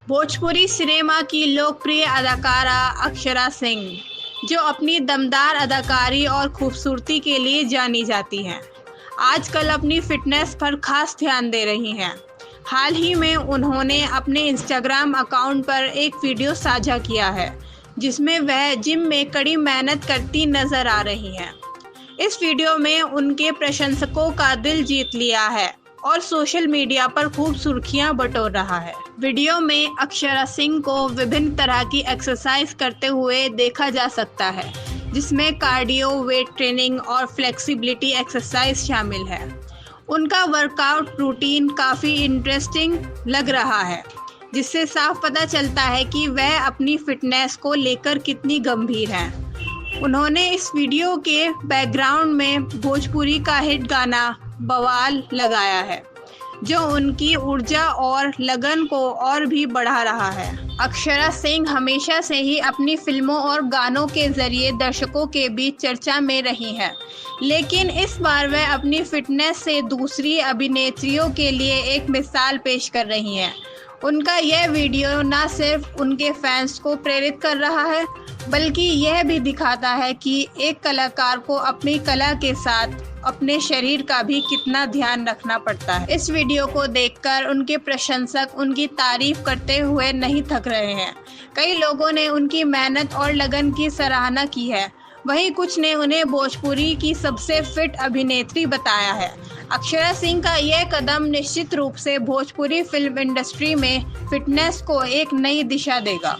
Bhojpuri cinema की लोकप्रिय अदाकारा अक्षरा सिंह, जो अपनी दमदार अदाकारी और खूबसूरती के लिए जानी जाती हैं, आजकल अपनी फिटनेस पर खास ध्यान दे रही हैं। हाल ही में उन्होंने अपने इंस्टाग्राम अकाउंट पर एक वीडियो साझा किया है, जिसमें वह जिम में कड़ी मेहनत करती नजर आ रही हैं। इस वीडियो में उनके प्रशंसकों का दिल जीत लिया है और सोशल मीडिया पर खूब सुर्खियां बटोर रहा है। वीडियो में अक्षरा सिंह को विभिन्न तरह की एक्सरसाइज करते हुए देखा जा सकता है, जिसमें कार्डियो, वेट ट्रेनिंग और फ्लेक्सिबिलिटी एक्सरसाइज शामिल है। उनका वर्कआउट रूटीन काफ़ी इंटरेस्टिंग लग रहा है, जिससे साफ पता चलता है कि वह अपनी फिटनेस को लेकर कितनी गंभीर हैं। उन्होंने इस वीडियो के बैकग्राउंड में भोजपुरी का हिट गाना बवाल लगाया है, जो उनकी ऊर्जा और लगन को और भी बढ़ा रहा है। अक्षरा सिंह हमेशा से ही अपनी फिल्मों और गानों के जरिए दर्शकों के बीच चर्चा में रही हैं, लेकिन इस बार वह अपनी फिटनेस से दूसरी अभिनेत्रियों के लिए एक मिसाल पेश कर रही हैं। उनका यह वीडियो न सिर्फ उनके फैंस को प्रेरित कर रहा है, बल्कि यह भी दिखाता है कि एक कलाकार को अपनी कला के साथ अपने शरीर का भी कितना ध्यान रखना पड़ता है। इस वीडियो को देखकर उनके प्रशंसक उनकी तारीफ करते हुए नहीं थक रहे हैं। कई लोगों ने उनकी मेहनत और लगन की सराहना की है, वहीं कुछ ने उन्हें भोजपुरी की सबसे फिट अभिनेत्री बताया है। अक्षरा सिंह का यह कदम निश्चित रूप से भोजपुरी फिल्म इंडस्ट्री में फिटनेस को एक नई दिशा देगा।